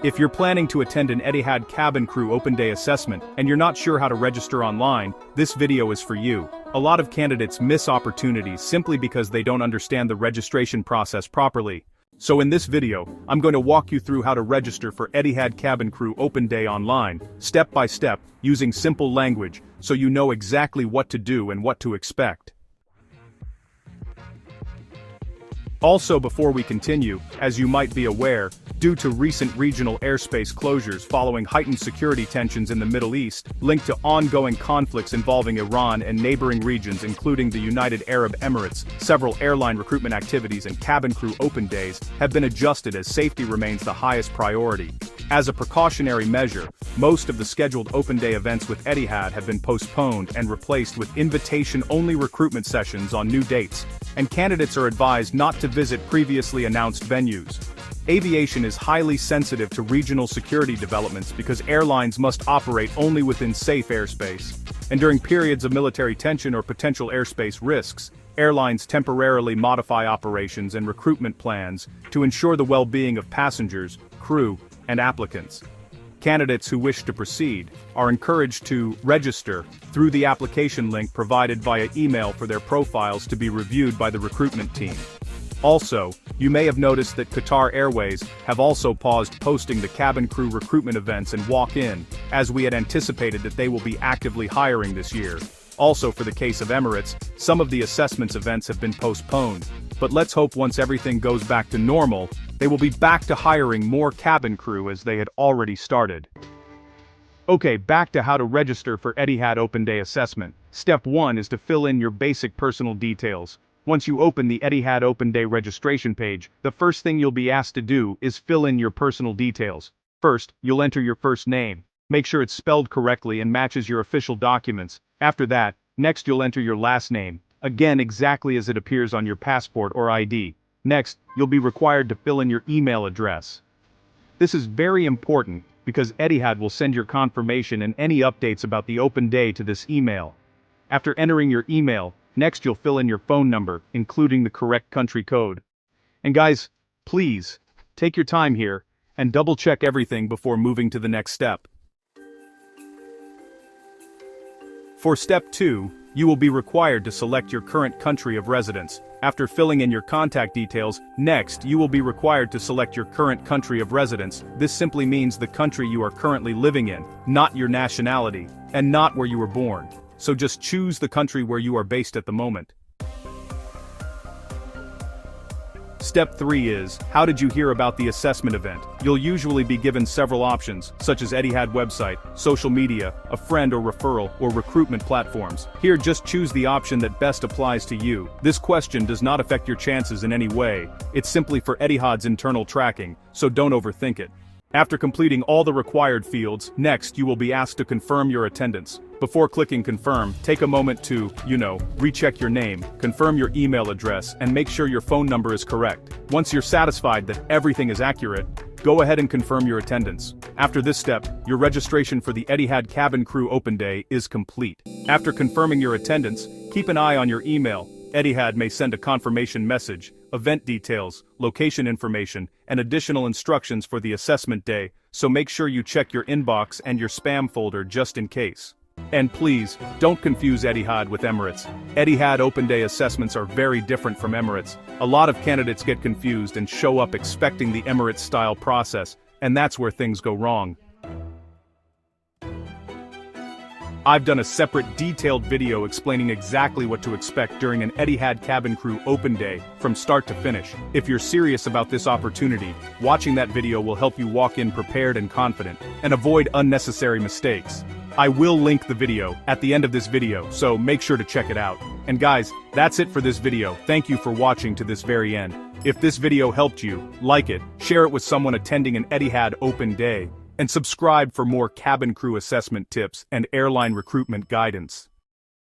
If you're planning to attend an Etihad Cabin Crew Open Day assessment and you're not sure how to register online, this video is for you. A lot of candidates miss opportunities simply because they don't understand the registration process properly. So in this video, I'm going to walk you through how to register for Etihad Cabin Crew Open Day online, step by step, using simple language, so you know exactly what to do and what to expect. Also, before we continue, as you might be aware, due to recent regional airspace closures following heightened security tensions in the Middle East, linked to ongoing conflicts involving Iran and neighboring regions including the United Arab Emirates, several airline recruitment activities and cabin crew open days have been adjusted as safety remains the highest priority. As a precautionary measure, most of the scheduled open day events with Etihad have been postponed and replaced with invitation-only recruitment sessions on new dates, and candidates are advised not to visit previously announced venues. Aviation is highly sensitive to regional security developments because airlines must operate only within safe airspace. And during periods of military tension or potential airspace risks, airlines temporarily modify operations and recruitment plans to ensure the well-being of passengers, crew, and applicants. Candidates who wish to proceed are encouraged to register through the application link provided via email for their profiles to be reviewed by the recruitment team. Also, you may have noticed that Etihad Airways have also paused posting the cabin crew recruitment events and walk-in, as we had anticipated that they will be actively hiring this year. Also, for the case of Emirates, some of the assessments events have been postponed, but let's hope once everything goes back to normal, they will be back to hiring more cabin crew as they had already started. Okay, back to how to register for Etihad Open Day Assessment. Step 1 is to fill in your basic personal details. Once you open the Etihad Open Day registration page, the first thing you'll be asked to do is fill in your personal details. First, you'll enter your first name. Make sure it's spelled correctly and matches your official documents. After that, next you'll enter your last name, again exactly as it appears on your passport or ID. Next, you'll be required to fill in your email address. This is very important because Etihad will send your confirmation and any updates about the open day to this email. After entering your email, next you'll fill in your phone number, including the correct country code. And guys, please, take your time here, and double-check everything before moving to the next step. For step 2, you will be required to select your current country of residence. After filling in your contact details, next you will be required to select your current country of residence. This simply means the country you are currently living in, not your nationality, and not where you were born. So just choose the country where you are based at the moment. Step 3 is, how did you hear about the assessment event? You'll usually be given several options, such as Etihad website, social media, a friend or referral, or recruitment platforms. Here just choose the option that best applies to you. This question does not affect your chances in any way. It's simply for Etihad's internal tracking, so don't overthink it. After completing all the required fields, next you will be asked to confirm your attendance. Before clicking confirm, take a moment to, recheck your name, confirm your email address, and make sure your phone number is correct. Once you're satisfied that everything is accurate, go ahead and confirm your attendance. After this step, your registration for the Etihad Cabin Crew Open Day is complete. After confirming your attendance, keep an eye on your email. Etihad may send a confirmation message, event details, location information, and additional instructions for the assessment day, so make sure you check your inbox and your spam folder just in case. And please, don't confuse Etihad with Emirates. Etihad Open Day assessments are very different from Emirates. A lot of candidates get confused and show up expecting the Emirates-style process, and that's where things go wrong. I've done a separate detailed video explaining exactly what to expect during an Etihad Cabin Crew Open Day, from start to finish. If you're serious about this opportunity, watching that video will help you walk in prepared and confident, and avoid unnecessary mistakes. I will link the video at the end of this video, so make sure to check it out. And guys, that's it for this video. Thank you for watching to this very end. If this video helped you, like it, share it with someone attending an Etihad Open Day, and subscribe for more cabin crew assessment tips and airline recruitment guidance.